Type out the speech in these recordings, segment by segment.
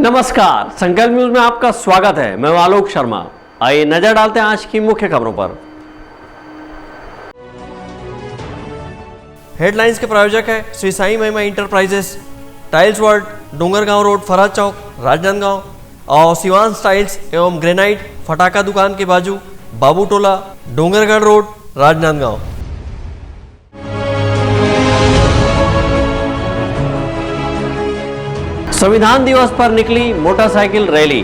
नमस्कार, संकल्प न्यूज में आपका स्वागत है। मैं आलोक शर्मा। आइए नजर डालते हैं आज की मुख्य खबरों पर। हेडलाइंस के प्रायोजक है Shri Sai Mahima Enterprises, Tiles World, Dongargaon Road, Farhad Chowk, Rajnandgaon और सिवान टाइल्स एवं ग्रेनाइट फटाका दुकान के बाजू, बाबू टोला, डोंगरगढ़ रोड, राजनांदगांव। संविधान दिवस पर निकली मोटरसाइकिल रैली।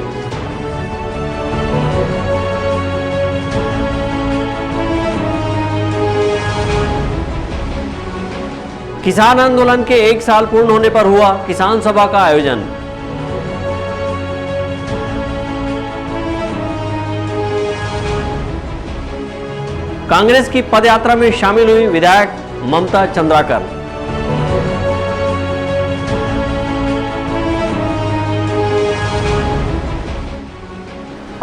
किसान आंदोलन के 1 साल पूर्ण होने पर हुआ किसान सभा का आयोजन। कांग्रेस की पदयात्रा में शामिल हुई विधायक ममता चंद्राकर।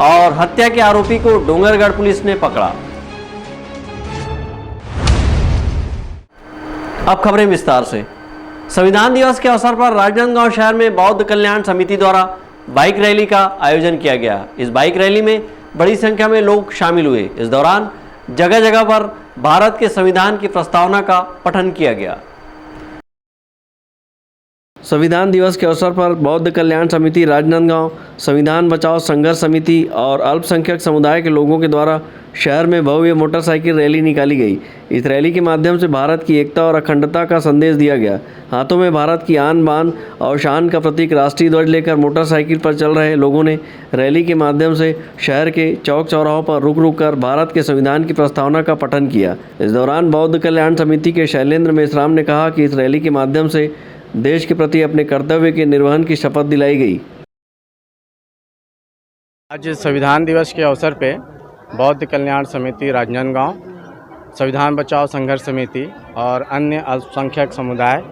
और हत्या के आरोपी को डोंगरगढ़ पुलिस ने पकड़ा। अब खबरें विस्तार से। संविधान दिवस के अवसर पर राजनांदगांव शहर में बौद्ध कल्याण समिति द्वारा बाइक रैली का आयोजन किया गया। इस बाइक रैली में बड़ी संख्या में लोग शामिल हुए। इस दौरान जगह जगह पर भारत के संविधान की प्रस्तावना का पठन किया गया। संविधान दिवस के अवसर पर बौद्ध कल्याण समिति राजनांदगांव, संविधान बचाओ संघर्ष समिति और अल्पसंख्यक समुदाय के लोगों के द्वारा शहर में भव्य मोटरसाइकिल रैली निकाली गई। इस रैली के माध्यम से भारत की एकता और अखंडता का संदेश दिया गया। हाथों में भारत की आन बान और शान का प्रतीक राष्ट्रीय ध्वज लेकर मोटरसाइकिल पर चल रहे लोगों ने रैली के माध्यम से शहर के चौक चौराहों पर रुक रुक कर भारत के संविधान की प्रस्तावना का पठन किया। इस दौरान बौद्ध कल्याण समिति के शैलेंद्र मेश्राम ने कहा कि इस रैली के माध्यम से देश के प्रति अपने कर्तव्य के निर्वहन की शपथ दिलाई गई। आज संविधान दिवस के अवसर पे बौद्ध कल्याण समिति राजनांदगांव, संविधान बचाओ संघर्ष समिति और अन्य अल्पसंख्यक समुदाय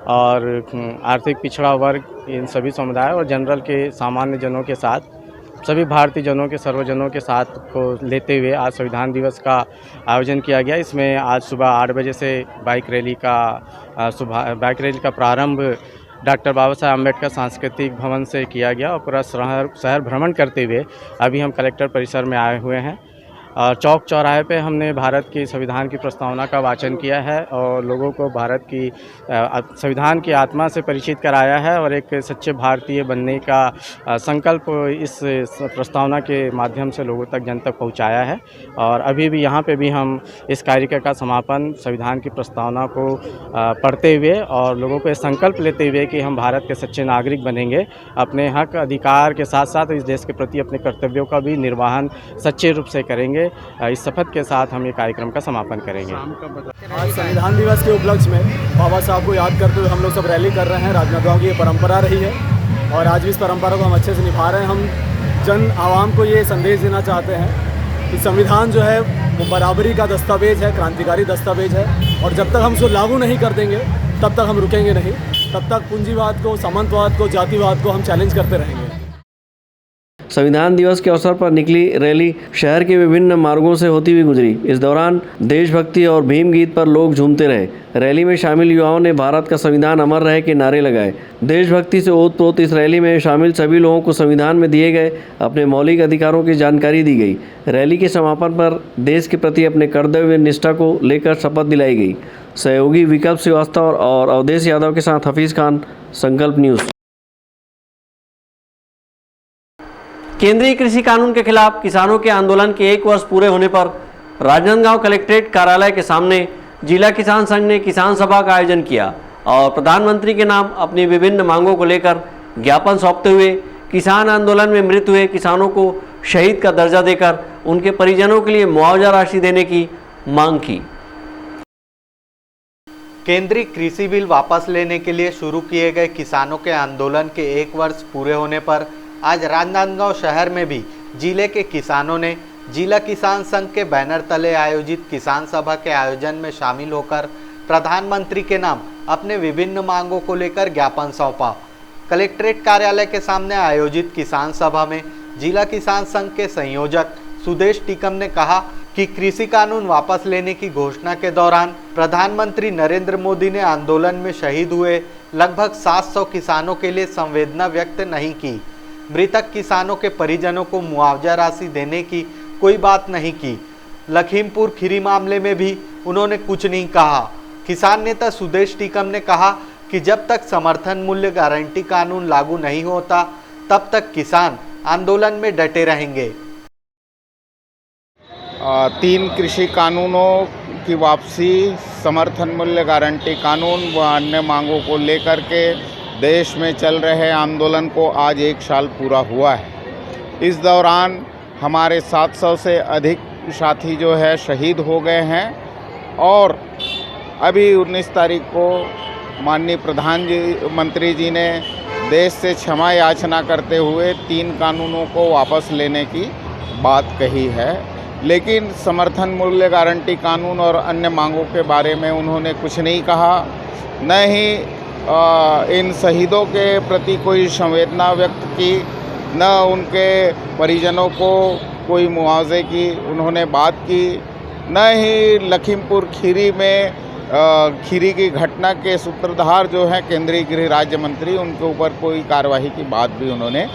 और आर्थिक पिछड़ा वर्ग, इन सभी समुदाय और जनरल के सामान्य जनों के साथ, सभी भारतीय जनों के सर्वजनों के साथ को लेते हुए आज संविधान दिवस का आयोजन किया गया। इसमें आज सुबह 8 बजे से बाइक रैली का प्रारंभ डॉक्टर बाबा साहेब अम्बेडकर सांस्कृतिक भवन से किया गया और पूरा शहर भ्रमण करते हुए अभी हम कलेक्टर परिसर में आए हुए हैं। और चौक चौराहे पे हमने भारत की संविधान की प्रस्तावना का वाचन किया है और लोगों को भारत की संविधान की आत्मा से परिचित कराया है और एक सच्चे भारतीय बनने का संकल्प इस प्रस्तावना के माध्यम से लोगों तक, जन तक पहुंचाया है। और अभी भी यहाँ पे भी हम इस कार्य का समापन संविधान की प्रस्तावना को पढ़ते हुए और लोगों को संकल्प लेते हुए कि हम भारत के सच्चे नागरिक बनेंगे, अपने हक अधिकार के साथ साथ इस देश के प्रति अपने कर्तव्यों का भी निर्वहन सच्चे रूप से करेंगे। इस शपथ के साथ हम ये कार्यक्रम का समापन करेंगे। आज संविधान दिवस के उपलक्ष्य में बाबा साहब को याद करते हुए हम लोग सब रैली कर रहे हैं। राजनांदगांव की ये परंपरा रही है और आज भी इस परंपरा को हम अच्छे से निभा रहे हैं। हम जन आवाम को ये संदेश देना चाहते हैं कि संविधान जो है वो बराबरी का दस्तावेज है, क्रांतिकारी दस्तावेज है और जब तक हम उसको लागू नहीं कर देंगे तब तक हम रुकेंगे नहीं। तब तक पूंजीवाद को, सामंतवाद को, जातिवाद को हम चैलेंज करते रहेंगे। संविधान दिवस के अवसर पर निकली रैली शहर के विभिन्न मार्गों से होती हुई गुजरी। इस दौरान देशभक्ति और भीम गीत पर लोग झूमते रहे। रैली में शामिल युवाओं ने भारत का संविधान अमर रहे के नारे लगाए। देशभक्ति से ओतप्रोत इस रैली में शामिल सभी लोगों को संविधान में दिए गए अपने मौलिक अधिकारों की जानकारी दी गई। रैली के समापन पर देश के प्रति अपने कर्तव्य निष्ठा को लेकर शपथ दिलाई गई। सहयोगी विकल्प श्रीवास्तव और अवधेश यादव के साथ हफीज खान, संकल्प न्यूज़। केंद्रीय कृषि कानून के खिलाफ किसानों के आंदोलन के 1 वर्ष पूरे होने पर राजनांदगांव कलेक्ट्रेट कार्यालय के सामने जिला किसान संघ ने किसान सभा का आयोजन किया और प्रधानमंत्री के नाम अपनी विभिन्न मांगों को लेकर ज्ञापन सौंपते हुए किसान आंदोलन में मृत हुए किसानों को शहीद का दर्जा देकर उनके परिजनों के लिए मुआवजा राशि देने की मांग की। केंद्रीय कृषि बिल वापस लेने के लिए शुरू किए गए किसानों के आंदोलन के 1 वर्ष पूरे होने पर आज राजनांदगांव शहर में भी जिले के किसानों ने जिला किसान संघ के बैनर तले आयोजित किसान सभा के आयोजन में शामिल होकर प्रधानमंत्री के नाम अपने विभिन्न मांगों को लेकर ज्ञापन सौंपा। कलेक्ट्रेट कार्यालय के सामने आयोजित किसान सभा में जिला किसान संघ के संयोजक सुदेश टीकम ने कहा कि कृषि कानून वापस लेने की घोषणा के दौरान प्रधानमंत्री नरेंद्र मोदी ने आंदोलन में शहीद हुए लगभग 700 किसानों के लिए संवेदना व्यक्त नहीं की। मृतक किसानों के परिजनों को मुआवजा राशि देने की कोई बात नहीं की। लखीमपुर खीरी मामले में भी उन्होंने कुछ नहीं कहा। किसान नेता सुदेश टीकम ने कहा कि जब तक समर्थन मूल्य गारंटी कानून लागू नहीं होता तब तक किसान आंदोलन में डटे रहेंगे। 3 कृषि कानूनों की वापसी, समर्थन मूल्य गारंटी कानून व अन्य मांगों को लेकर के देश में चल रहे आंदोलन को आज 1 साल पूरा हुआ है। इस दौरान हमारे 700 से अधिक साथी जो है शहीद हो गए हैं और अभी 19 तारीख को माननीय प्रधानमंत्री जी ने देश से क्षमा याचना करते हुए 3 कानूनों को वापस लेने की बात कही है, लेकिन समर्थन मूल्य गारंटी कानून और अन्य मांगों के बारे में उन्होंने कुछ नहीं कहा। न ही इन शहीदों के प्रति कोई संवेदना व्यक्त की, न उनके परिजनों को कोई मुआवजे की उन्होंने बात की, न ही लखीमपुर खीरी में खीरी की घटना के सूत्रधार जो हैं केंद्रीय गृह राज्य मंत्री, उनके ऊपर कोई कार्यवाही की बात भी उन्होंने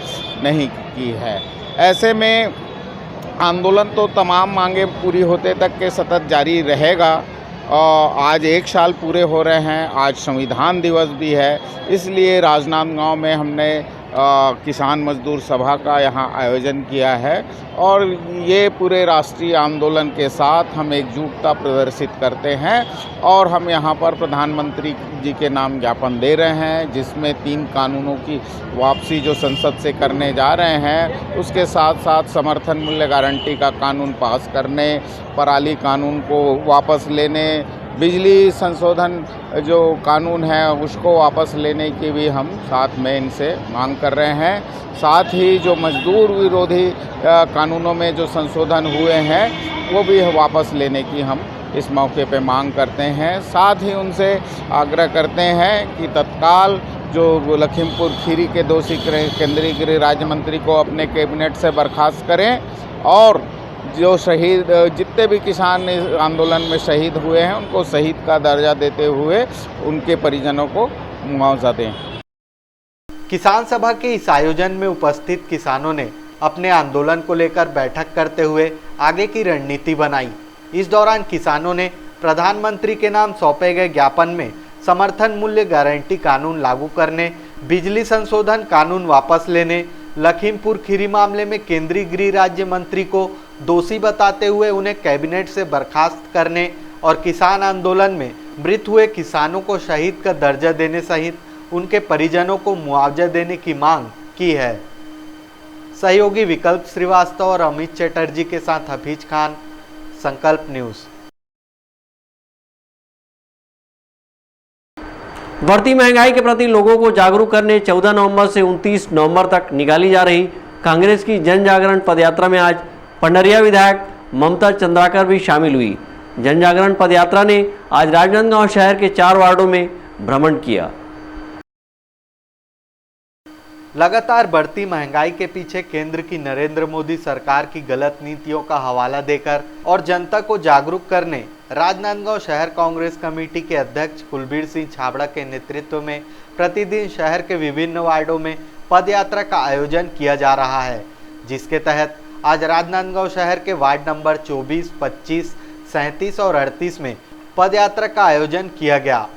नहीं की है। ऐसे में आंदोलन तो तमाम मांगे पूरी होते तक के सतत जारी रहेगा। आज 1 साल पूरे हो रहे हैं, आज संविधान दिवस भी है, इसलिए राजनांदगांव में हमने किसान मजदूर सभा का यहाँ आयोजन किया है और ये पूरे राष्ट्रीय आंदोलन के साथ हम एकजुटता प्रदर्शित करते हैं और हम यहाँ पर प्रधानमंत्री जी के नाम ज्ञापन दे रहे हैं, जिसमें 3 कानूनों की वापसी जो संसद से करने जा रहे हैं, उसके साथ साथ समर्थन मूल्य गारंटी का कानून पास करने, पराली कानून को वापस लेने, बिजली संशोधन जो कानून है उसको वापस लेने की भी हम साथ में इनसे मांग कर रहे हैं। साथ ही जो मजदूर विरोधी कानूनों में जो संशोधन हुए हैं वो भी वापस लेने की हम इस मौके पे मांग करते हैं। साथ ही उनसे आग्रह करते हैं कि तत्काल जो लखीमपुर खीरी के दोषी केंद्रीय गृह राज्य मंत्री को अपने कैबिनेट से बर्खास्त करें और जो शहीद जितने भी किसान इस आंदोलन में शहीद हुए हैं उनको शहीद का दर्जा देते हुए उनके परिजनों को मुआवजा दें। किसान सभा के इस आयोजन में उपस्थित किसानों ने अपने आंदोलन को लेकर बैठक करते हुए आगे की रणनीति बनाई। इस दौरान किसानों ने प्रधानमंत्री के नाम सौंपे गए ज्ञापन में समर्थन मूल्य गारंटी कानून लागू करने, बिजली संशोधन कानून वापस लेने, लखीमपुर खीरी मामले में केंद्रीय गृह राज्य मंत्री को दोषी बताते हुए उन्हें कैबिनेट से बर्खास्त करने और किसान आंदोलन में मृत हुए किसानों को शहीद का दर्जा देने सहित उनके परिजनों को मुआवजा देने की मांग की है। सहयोगी विकल्प श्रीवास्तव और अमित चटर्जी के साथ हफीज खान, संकल्प न्यूज़। बढ़ती महंगाई के प्रति लोगों को जागरूक करने 14 नवंबर से 29 नवंबर तक निकाली जा रही कांग्रेस की जन जागरण पदयात्रा में आज पंडरिया विधायक ममता चंद्राकर भी शामिल हुई। जन जागरण पदयात्रा ने आज राजनांदगांव शहर के 4 वार्डों में भ्रमण किया। लगातार बढ़ती महंगाई के पीछे केंद्र की नरेंद्र मोदी सरकार की गलत नीतियों का हवाला देकर और जनता को जागरूक करने राजनांदगांव शहर कांग्रेस कमेटी के अध्यक्ष कुलबीर सिंह छाबड़ा के नेतृत्व में प्रतिदिन शहर के विभिन्न वार्डों में पदयात्रा का आयोजन किया जा रहा है, जिसके तहत आज राजनांदगांव शहर के वार्ड नंबर 24, 25, 37 और 38 में पदयात्रा का आयोजन किया गया।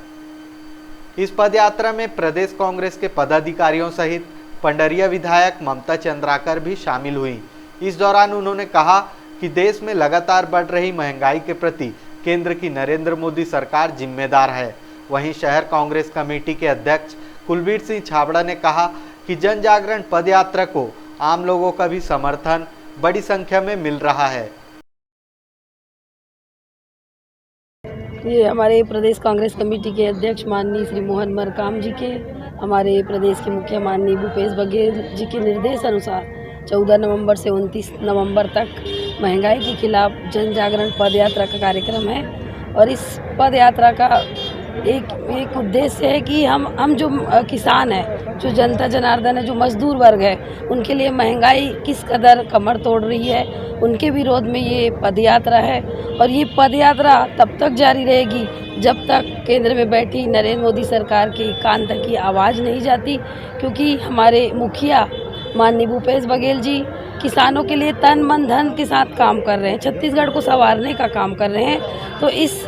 इस पदयात्रा में प्रदेश कांग्रेस के पदाधिकारियों सहित पंडरिया विधायक ममता चंद्राकर भी शामिल हुई। इस दौरान उन्होंने कहा कि देश में लगातार बढ़ रही महंगाई के प्रति केंद्र की नरेंद्र मोदी सरकार जिम्मेदार है। वहीं शहर कांग्रेस कमेटी के अध्यक्ष कुलबीर सिंह छाबड़ा ने कहा कि जन जागरण पदयात्रा को आम लोगों का भी समर्थन बड़ी संख्या में मिल रहा है। ये हमारे प्रदेश कांग्रेस कमेटी के अध्यक्ष माननीय श्री मोहन मरकाम जी के, हमारे प्रदेश के मुखिया माननीय भूपेश बघेल जी के निर्देश अनुसार 14 नवंबर से 29 नवंबर तक महंगाई के खिलाफ जन जागरण पद यात्रा का कार्यक्रम है। और इस पद यात्रा का एक उद्देश्य है कि हम जो किसान हैं, जो जनता जनार्दन है, जो मजदूर वर्ग है, उनके लिए महंगाई किस कदर कमर तोड़ रही है, उनके विरोध में ये पदयात्रा है। और ये पदयात्रा तब तक जारी रहेगी जब तक केंद्र में बैठी नरेंद्र मोदी सरकार के कान तक की आवाज़ नहीं जाती, क्योंकि हमारे मुखिया माननीय भूपेश बघेल जी किसानों के लिए तन मन धन के साथ काम कर रहे हैं, छत्तीसगढ़ को संवारने का काम कर रहे हैं। तो इस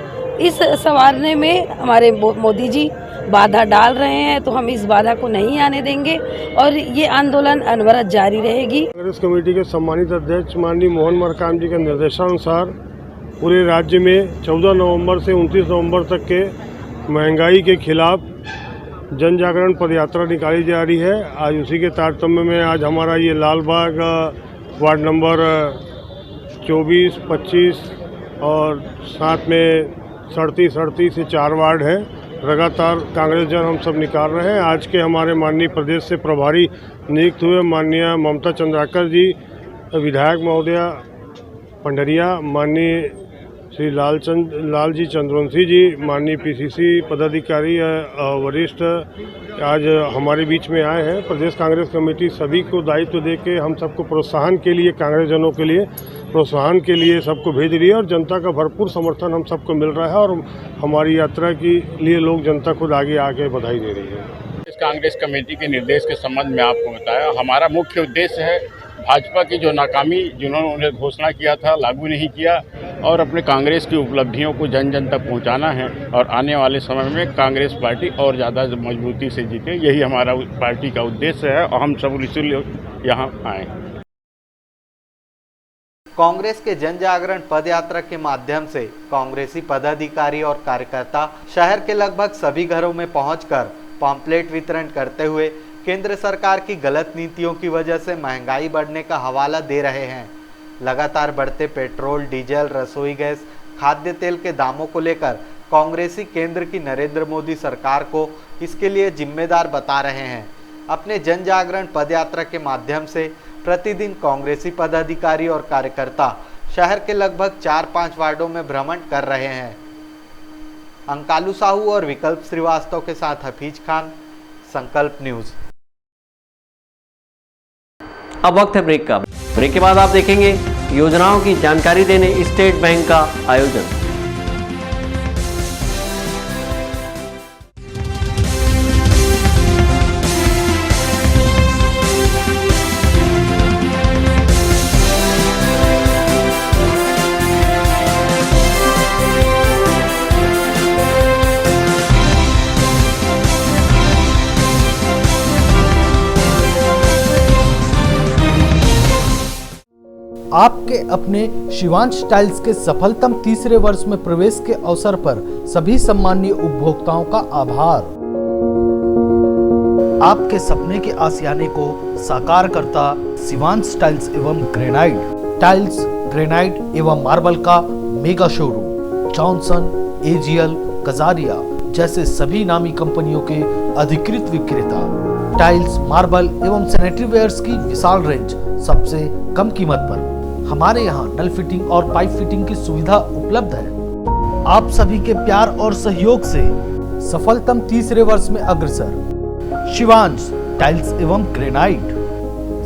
संवारने में हमारे मोदी जी बाधा डाल रहे हैं, तो हम इस बाधा को नहीं आने देंगे और ये आंदोलन अनवरत जारी रहेगी। कांग्रेस कमेटी के सम्मानित अध्यक्ष माननीय मोहन मरकाम जी के निर्देशानुसार पूरे राज्य में 14 नवंबर से 29 नवंबर तक के महंगाई के खिलाफ जन जागरण पदयात्रा निकाली जा रही है। आज उसी के तारतम्य में आज हमारा ये लालबाग वार्ड नंबर 24, 25 और साथ में 37 से 4 वार्ड है, लगातार कांग्रेस जन हम सब निकाल रहे हैं। आज के हमारे माननीय प्रदेश से प्रभारी नियुक्त हुए माननीय ममता चंद्राकर जी, विधायक महोदया पंडरिया, माननीय श्री लालजी चंद्रवंशी जी, माननीय पीसीसी पदाधिकारी वरिष्ठ आज हमारे बीच में आए हैं। प्रदेश कांग्रेस कमेटी सभी को दायित्व दे के हम सबको प्रोत्साहन के लिए, कांग्रेस जनों के लिए प्रोत्साहन के लिए सबको भेज रही है और जनता का भरपूर समर्थन हम सबको मिल रहा है और हमारी यात्रा के लिए लोग जनता खुद आगे आके बधाई दे रही है। इस कांग्रेस कमेटी के निर्देश के संबंध में आपको बताया, हमारा मुख्य उद्देश्य है भाजपा की जो नाकामी जिन्होंने घोषणा किया था लागू नहीं किया और अपने कांग्रेस की उपलब्धियों को जन जन तक पहुंचाना है और आने वाले समय में कांग्रेस पार्टी और ज़्यादा मजबूती से जीते, यही हमारा पार्टी का उद्देश्य है और हम सब इसलिए यहाँ आए। कांग्रेस के जन जागरण पद यात्रा के माध्यम से कांग्रेसी पदाधिकारी और कार्यकर्ता शहर के लगभग सभी घरों में पहुंचकर पॉम्पलेट वितरण करते हुए केंद्र सरकार की गलत नीतियों की वजह से महंगाई बढ़ने का हवाला दे रहे हैं। लगातार बढ़ते पेट्रोल, डीजल, रसोई गैस, खाद्य तेल के दामों को लेकर कांग्रेसी केंद्र की नरेंद्र मोदी सरकार को इसके लिए जिम्मेदार बता रहे हैं। अपने जन जागरण पदयात्रा के माध्यम से प्रतिदिन कांग्रेसी पदाधिकारी और कार्यकर्ता शहर के लगभग 4-5 वार्डों में भ्रमण कर रहे हैं। अंकालू साहू और विकल्प श्रीवास्तव के साथ हफीज खान, संकल्प न्यूज। अब वक्त है ब्रेक का। ब्रेक के बाद आप देखेंगे योजनाओं की जानकारी देने स्टेट बैंक का आयोजन। आपके अपने शिवांश टाइल्स के सफलतम तीसरे वर्ष में प्रवेश के अवसर पर सभी सम्मानीय उपभोक्ताओं का आभार। आपके सपने के आशियाने को साकार करता शिवांश टाइल्स एवं ग्रेनाइट टाइल्स, ग्रेनाइट एवं मार्बल का mega showroom Johnson, AGL, Kajaria जैसे सभी नामी कंपनियों के अधिकृत विक्रेता। टाइल्स, मार्बल एवं सैनिटरी वेयर्स की विशाल रेंज सबसे कम कीमत पर। हमारे यहाँ नल फिटिंग और पाइप फिटिंग की सुविधा उपलब्ध है। आप सभी के प्यार और सहयोग से सफलतम तीसरे वर्ष में अग्रसर शिवांश टाइल्स एवं ग्रेनाइट,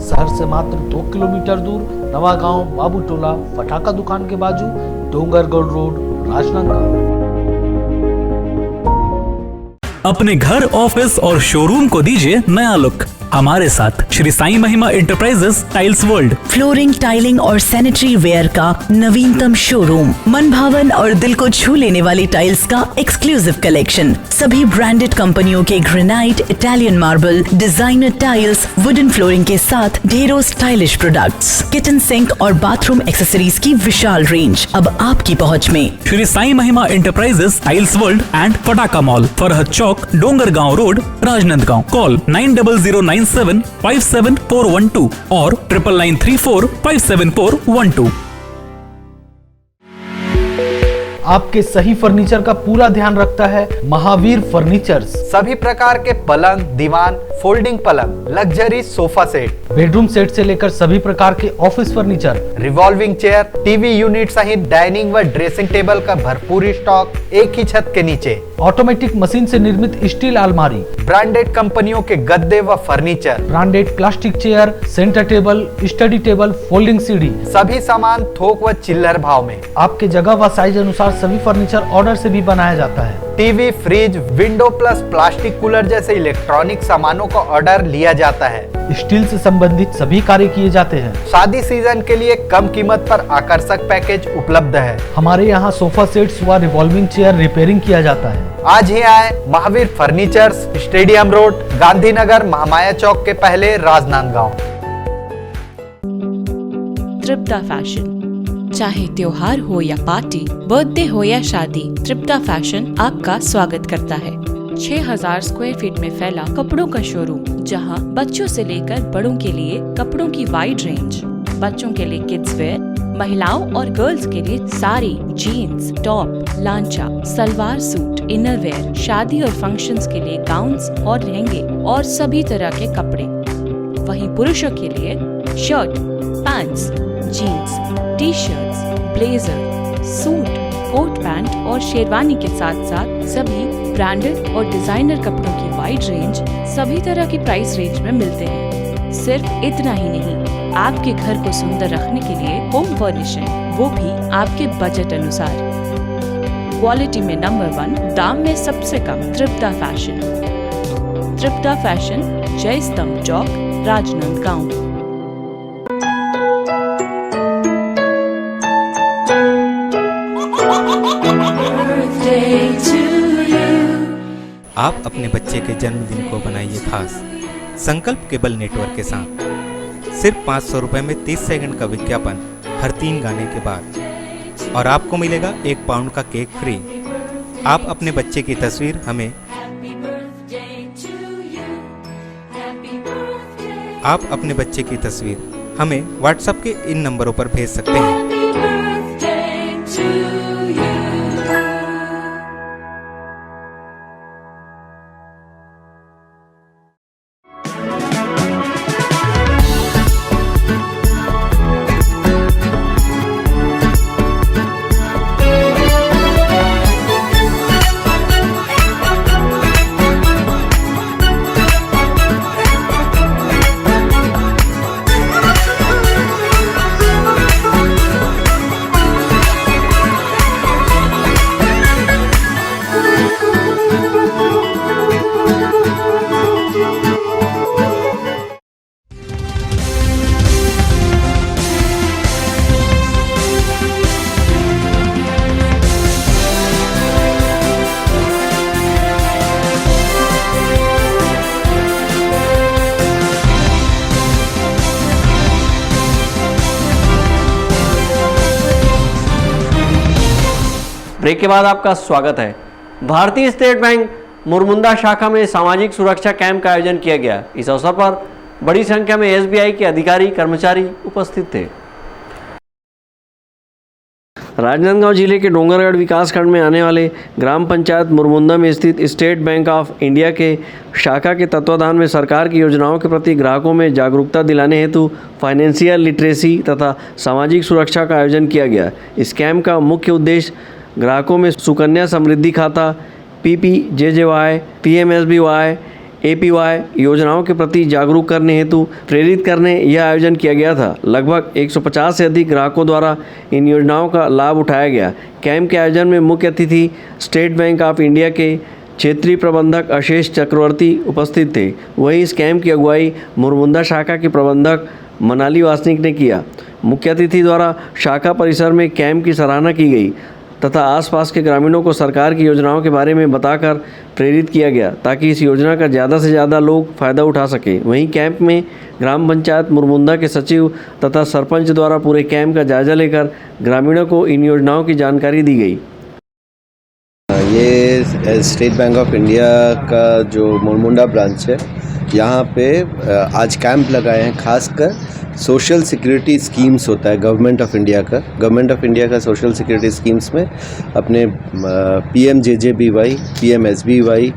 शहर से मात्र 2 किलोमीटर दूर, नवागांव बाबू टोला फटाका दुकान के बाजू, डोंगरगढ़ रोड, राजनांदगांव। अपने घर, ऑफिस और शोरूम को दीजिए नया लुक हमारे साथ Shri Sai Mahima Enterprises Tiles world. Flooring, tiling और सैनिटरी वेयर का नवीनतम शोरूम, मन भावन और दिल को छू लेने वाली टाइल्स का एक्सक्लूसिव कलेक्शन, सभी ब्रांडेड कंपनियों के granite, Italian marble, designer tiles, wooden flooring के साथ ढेरों स्टाइलिश प्रोडक्ट्स, किचन सिंक और बाथरूम एक्सेसरीज की विशाल रेंज अब आपकी पहुंच में। Shri Sai Mahima Enterprises Tiles World and Pataka Mall, Farhad Chowk, Dongargaon Road, Rajnandgaon. Call 9009757412 और 9993457412। आपके सही फर्नीचर का पूरा ध्यान रखता है महावीर फर्नीचर्स। सभी प्रकार के पलंग, दीवान, फोल्डिंग पलंग, luxury sofa set, bedroom set से लेकर सभी प्रकार के office furniture, revolving chair, TV unit सहित डाइनिंग व ड्रेसिंग टेबल का भरपूर स्टॉक एक ही छत के नीचे। ऑटोमेटिक मशीन से निर्मित स्टील अलमारी, ब्रांडेड कंपनियों के गद्दे व furniture, branded plastic chair, centre table, study table, folding सीढ़ी, सभी सामान थोक व चिल्लर भाव में। आपके जगह व साइज अनुसार सभी फर्नीचर ऑर्डर से भी बनाया जाता है। TV, fridge, window plus plastic cooler जैसे इलेक्ट्रॉनिक सामानों का ऑर्डर लिया जाता है। स्टील से संबंधित सभी कार्य किए जाते हैं। शादी सीजन के लिए कम कीमत पर आकर्षक पैकेज उपलब्ध है। हमारे यहाँ सोफा सेट्स व रिवॉल्विंग चेयर रिपेयरिंग किया जाता है। आज ही आए Mahavir Furnitures, Stadium Road, Gandhinagar, Mahamaya Chowk के पहले, राजनांदगांव। तृप्ता फैशन, चाहे त्योहार हो या पार्टी, बर्थडे हो या शादी, तृप्ता फैशन आपका स्वागत करता है। 6000 स्क्वायर फीट में फैला कपड़ों का शोरूम, जहां बच्चों से लेकर बड़ों के लिए कपड़ों की वाइड रेंज। बच्चों के लिए किड्स वेयर, महिलाओं और गर्ल्स के लिए sari, jeans, top, lancha, salwar suit, inner wear, शादी और फंक्शंस के लिए गाउन्स और लहंगे और सभी तरह के कपड़े। वहीं पुरुषों के लिए shirt, pants, jeans, T shirts, blazer, suit, coat pant और शेरवानी के साथ साथ सभी ब्रांडेड और डिजाइनर कपड़ों की वाइड रेंज सभी तरह की प्राइस रेंज में मिलते हैं। सिर्फ इतना ही नहीं, आपके घर को सुंदर रखने के लिए होम फर्निशिंग, वो भी आपके बजट अनुसार। क्वालिटी में नंबर 1, दाम में सबसे कम, तृप्ता फैशन। तृप्ता फैशन, जय स्तंभ चौक, राजनांदगांव। आप अपने बच्चे के जन्मदिन को बनाइए खास संकल्प केबल नेटवर्क के साथ। सिर्फ 500 रुपये में 30 सेकंड का विज्ञापन हर 3 गाने के बाद, और आपको मिलेगा 1 पाउंड का केक फ्री। आप अपने बच्चे की तस्वीर हमें व्हाट्सएप के इन नंबरों पर भेज सकते हैं। ब्रेक के बाद आपका स्वागत है। भारतीय स्टेट बैंक मुरमुंदा शाखा में सामाजिक सुरक्षा कैंप का आयोजन किया गया। इस अवसर पर बड़ी संख्या में एसबीआई के अधिकारी कर्मचारी उपस्थित थे। राजनांदगांव जिले के डोंगरगढ़ विकासखंड में आने वाले ग्राम पंचायत मुरमुंदा में स्थित स्टेट बैंक ऑफ इंडिया के शाखा के तत्वाधान में सरकार की योजनाओं के प्रति ग्राहकों में जागरूकता दिलाने हेतु फाइनेंशियल लिटरेसी तथा सामाजिक सुरक्षा का आयोजन किया गया। इस कैंप का मुख्य उद्देश्य ग्राहकों में सुकन्या समृद्धि खाता, पीपीजेजेवाई, पीएमएसबीवाई, एपीवाई योजनाओं के प्रति जागरूक करने हेतु प्रेरित करने यह आयोजन किया गया था। लगभग 150 से अधिक ग्राहकों द्वारा इन योजनाओं का लाभ उठाया गया। कैंप के आयोजन में मुख्य अतिथि स्टेट बैंक ऑफ इंडिया के क्षेत्रीय प्रबंधक अशेष चक्रवर्ती उपस्थित थे। वहीं इस कैंप की अगुवाई मुरमुंदा शाखा के प्रबंधक मनाली वासनिक ने किया। मुख्य अतिथि द्वारा शाखा परिसर में कैंप की सराहना की गई तथा आसपास के ग्रामीणों को सरकार की योजनाओं के बारे में बताकर प्रेरित किया गया ताकि इस योजना का ज़्यादा से ज़्यादा लोग फ़ायदा उठा सकें। वहीं कैंप में ग्राम पंचायत मुरमुंदा के सचिव तथा सरपंच द्वारा पूरे कैंप का जायजा लेकर ग्रामीणों को इन योजनाओं की जानकारी दी गई। ये स्टेट बैंक ऑफ इंडिया का जो मुरमुंदा ब्रांच है, यहाँ पे आज कैंप लगाए हैं। खासकर सोशल सिक्योरिटी स्कीम्स होता है गवर्नमेंट ऑफ इंडिया का सोशल सिक्योरिटी स्कीम्स में अपने पीएमजेजेबीवाई, पीएमएसबीवाई,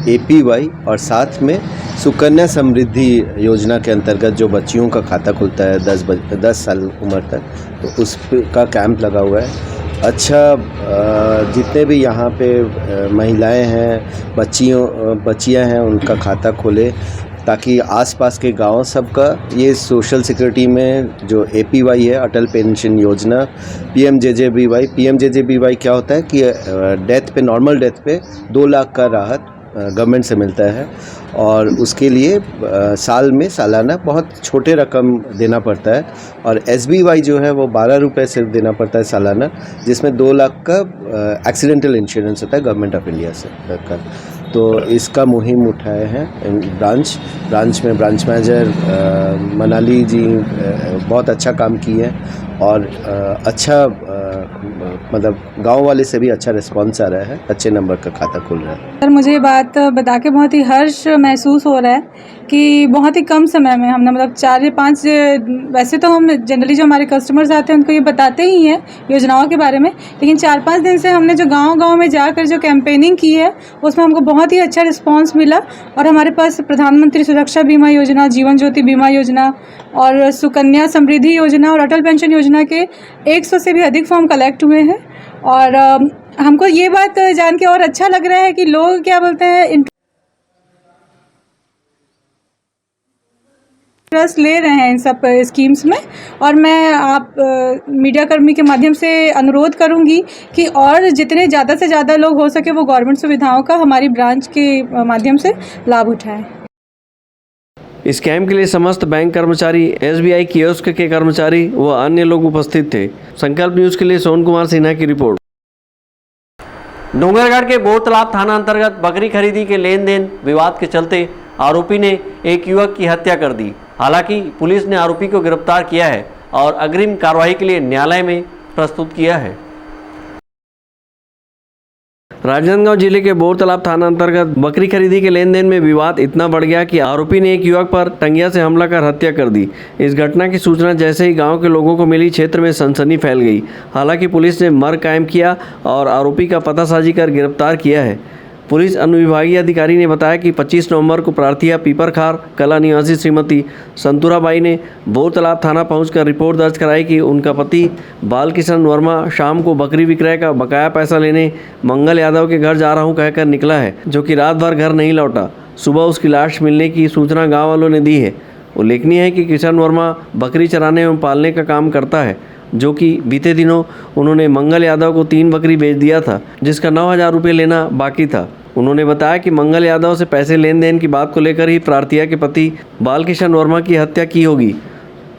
एपीवाई और साथ में सुकन्या समृद्धि योजना के अंतर्गत जो बच्चियों का खाता खुलता है 10 साल उम्र तक, तो उसका कैंप लगा हुआ है। अच्छा, जितने भी यहाँ पे महिलाएं हैं, बच्चियां हैं, उनका खाता खोले ताकि आसपास के गांव सबका ये सोशल सिक्योरिटी में जो APY है, अटल पेंशन योजना, PMJJBY क्या होता है कि डेथ पे, नॉर्मल डेथ पे 2 लाख का राहत गवर्नमेंट से मिलता है और उसके लिए साल में सालाना बहुत छोटे रकम देना पड़ता है और SBY जो है वो 12 रुपये सिर्फ देना पड़ता है सालाना, जिसमें 2 लाख का एक्सीडेंटल इंश्योरेंस होता है गवर्नमेंट ऑफ इंडिया से का। तो इसका मुहिम उठाए हैं ब्रांच में ब्रांच मैनेजर मनाली जी बहुत अच्छा काम किए हैं और अच्छा मतलब गांव वाले से भी अच्छा रिस्पांस आ रहा है, अच्छे नंबर का खाता खुल रहा है। सर मुझे ये बात बता के बहुत ही हर्ष महसूस हो रहा है कि बहुत ही कम समय में हमने मतलब 4 या 5, वैसे तो हम जनरली जो हमारे कस्टमर्स आते हैं उनको ये बताते ही हैं योजनाओं के बारे में, लेकिन 4-5 दिन से हमने जो गांव-गांव में जाकर जो कैंपेनिंग की है उसमें हमको बहुत ही अच्छा रिस्पांस मिला और हमारे पास प्रधानमंत्री सुरक्षा बीमा योजना, जीवन ज्योति बीमा योजना और सुकन्या समृद्धि योजना और अटल पेंशन योजना के 100 से भी अधिक फॉर्म कलेक्ट हुए हैं और हमको ये बात जान के और अच्छा लग रहा है कि लोग क्या बोलते हैं इंटरेस्ट ले रहे हैं इन सब स्कीम्स में और मैं आप मीडिया कर्मी के माध्यम से अनुरोध करूंगी कि और जितने ज़्यादा से ज़्यादा लोग हो सके वो गवर्नमेंट सुविधाओं का हमारी ब्रांच के माध्यम से लाभ उठाएं। इस कैंप के लिए समस्त बैंक कर्मचारी, SBI कियोस्क के कर्मचारी व अन्य लोग उपस्थित थे। संकल्प न्यूज़ के लिए सोन कुमार सिन्हा की रिपोर्ट। डोंगरगढ़ के बोरतलाब थाना अंतर्गत बकरी खरीदी के लेन देन विवाद के चलते आरोपी ने एक युवक की हत्या कर दी। हालांकि पुलिस ने आरोपी को गिरफ्तार किया है और अग्रिम कार्रवाई के लिए न्यायालय में प्रस्तुत किया है। राजनांदगांव जिले के बोरतलाब थाना अंतर्गत बकरी खरीदी के लेन देन में विवाद इतना बढ़ गया कि आरोपी ने एक युवक पर टंगिया से हमला कर हत्या कर दी। इस घटना की सूचना जैसे ही गांव के लोगों को मिली, क्षेत्र में सनसनी फैल गई। हालांकि पुलिस ने मर्ग कायम किया और आरोपी का पतासाजी कर गिरफ्तार किया है। पुलिस अनुविभागीय अधिकारी ने बताया कि 25 नवंबर को प्रार्थिया पीपरखार कला निवासी श्रीमती संतुराबाई ने बोरतलाब थाना पहुंचकर रिपोर्ट दर्ज कराई कि उनका पति बालकिशन वर्मा शाम को बकरी विक्रय का बकाया पैसा लेने मंगल यादव के घर जा रहा हूं कहकर निकला है, जो कि रात भर घर नहीं लौटा। सुबह उसकी लाश मिलने की सूचना गाँव वालों ने दी है। उल्लेखनीय है कि किशन वर्मा बकरी चराने एवं पालने का काम करता है, जो कि बीते दिनों उन्होंने मंगल यादव को 3 बकरी बेच दिया था, जिसका 9,000 रुपये लेना बाकी था। उन्होंने बताया कि मंगल यादव से पैसे लेन देन की बात को लेकर ही प्रार्थिया के पति बालकिशन वर्मा की हत्या की होगी।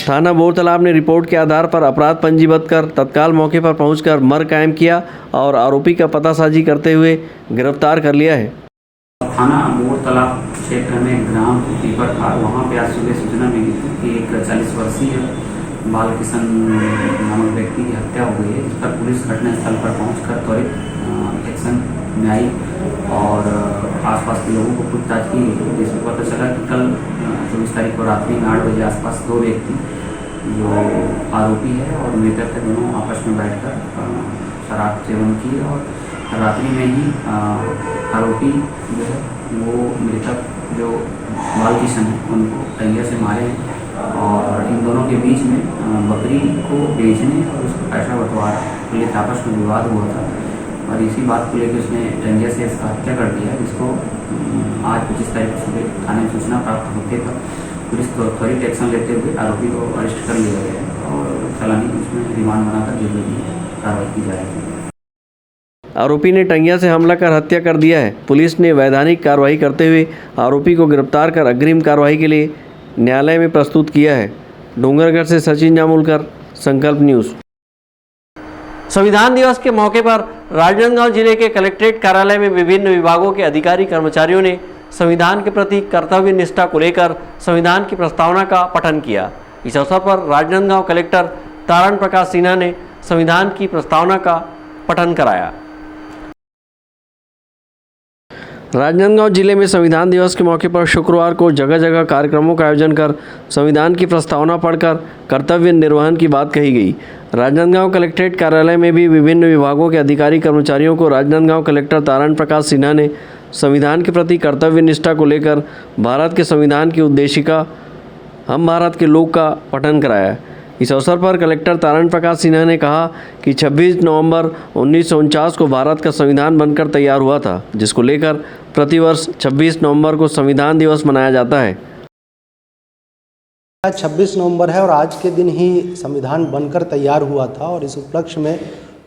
थाना बोरतलाब ने रिपोर्ट के आधार पर अपराध पंजीबद्ध कर तत्काल मौके पर पहुंचकर मर्ग कायम किया और आरोपी का पतासाजी करते हुए गिरफ्तार कर लिया है। थाना बोरतलाब क्षेत्र में ग्राम पीपरखार, वहाँ पे आज सुबह सूचना मिली थी कि एक 40 वर्षीय बालकिशन नामक व्यक्ति की हत्या हो गई है। इस पर पुलिस घटनास्थल पर पहुंचकर त्वरित एक्शन में आई और आसपास के लोगों को पूछताछ की, जिसमें पता चला कि कल 24 तारीख को रात्रि में 8 बजे आसपास 2 व्यक्ति जो आरोपी है और मृतक है, दोनों आपस में बैठकर शराब सेवन किए और रात्रि में ही आरोपी जो है वो मृतक जो बालकिशन है उनको टंगिया से मारे और इन दोनों के बीच में बकरी को बेचने और उसका पैसा बंटवारा के लिए आपस में विवाद हुआ था और इसी बात को लेकर उसने टंगिया से इसका हत्या कर दिया, जिसको आज 25 तारीख को सुबह थाने में सूचना प्राप्त होते पर पुलिस को त्वरित एक्शन लेते हुए आरोपी को अरेस्ट कर लिया गया है और चालानी उसमें रिमांड बनाकर जरूरी कार्रवाई की जाएगी। आरोपी ने टंगिया से हमला कर हत्या कर दिया है। पुलिस ने वैधानिक कार्रवाई करते हुए आरोपी को गिरफ्तार कर अग्रिम कार्रवाई के लिए न्यायालय में प्रस्तुत किया है। डोंगरगढ़ से सचिन जामुलकर, संकल्प न्यूज़। संविधान दिवस के मौके पर राजनांदगांव जिले के कलेक्ट्रेट कार्यालय में विभिन्न विभागों के अधिकारी कर्मचारियों ने संविधान के प्रति कर्तव्य निष्ठा को लेकर संविधान की प्रस्तावना का पठन किया। इस अवसर पर राजनांदगांव कलेक्टर तारण प्रकाश सिन्हा ने संविधान की प्रस्तावना का पठन कराया। राजनांदगांव जिले में संविधान दिवस के मौके पर शुक्रवार को जगह जगह कार्यक्रमों का आयोजन कर संविधान की प्रस्तावना पढ़कर कर्तव्य निर्वहन की बात कही गई। राजनांदगांव कलेक्ट्रेट कार्यालय में भी विभिन्न विभागों के अधिकारी कर्मचारियों को राजनांदगांव कलेक्टर तारण प्रकाश सिन्हा ने संविधान के प्रति कर्तव्य निष्ठा को लेकर भारत के संविधान की उद्देशिका हम भारत के लोग का पठन कराया। इस अवसर पर कलेक्टर तारण प्रकाश सिन्हा ने कहा कि 26 नवंबर 1949 को भारत का संविधान बनकर तैयार हुआ था, जिसको लेकर प्रतिवर्ष 26 नवंबर को संविधान दिवस मनाया जाता है। आज 26 नवंबर है और आज के दिन ही संविधान बनकर तैयार हुआ था और इस उपलक्ष्य में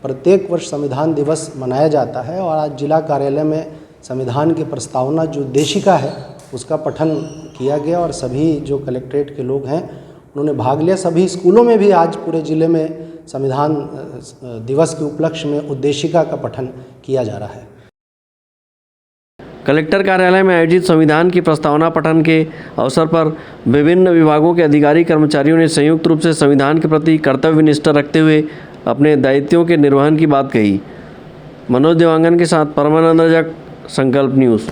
प्रत्येक वर्ष संविधान दिवस मनाया जाता है। और आज जिला कार्यालय में संविधान की प्रस्तावना जो उद्देशिका है उसका पठन किया गया और सभी जो कलेक्ट्रेट के लोग हैं उन्होंने भाग लिया। सभी स्कूलों में भी आज पूरे जिले में संविधान दिवस के उपलक्ष्य में उद्देशिका का पठन किया जा रहा है। कलेक्टर कार्यालय में आयोजित संविधान की प्रस्तावना पठन के अवसर पर विभिन्न विभागों के अधिकारी कर्मचारियों ने संयुक्त रूप से संविधान के प्रति कर्तव्य निष्ठा रखते हुए अपने दायित्वों के निर्वहन की बात कही। मनोज देवांगन के साथ परमानंद रजक, संकल्प न्यूज़।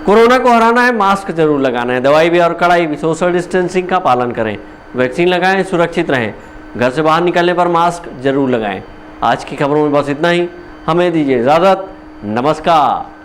कोरोना को हराना है, मास्क जरूर लगाना है, दवाई भी और कड़ाई भी, सोशल डिस्टेंसिंग का पालन करें, वैक्सीन लगाएं, सुरक्षित रहें, घर से बाहर निकलने पर मास्क जरूर लगाएं। आज की खबरों में बस इतना ही, हमें दीजिए इजाज़त, नमस्कार।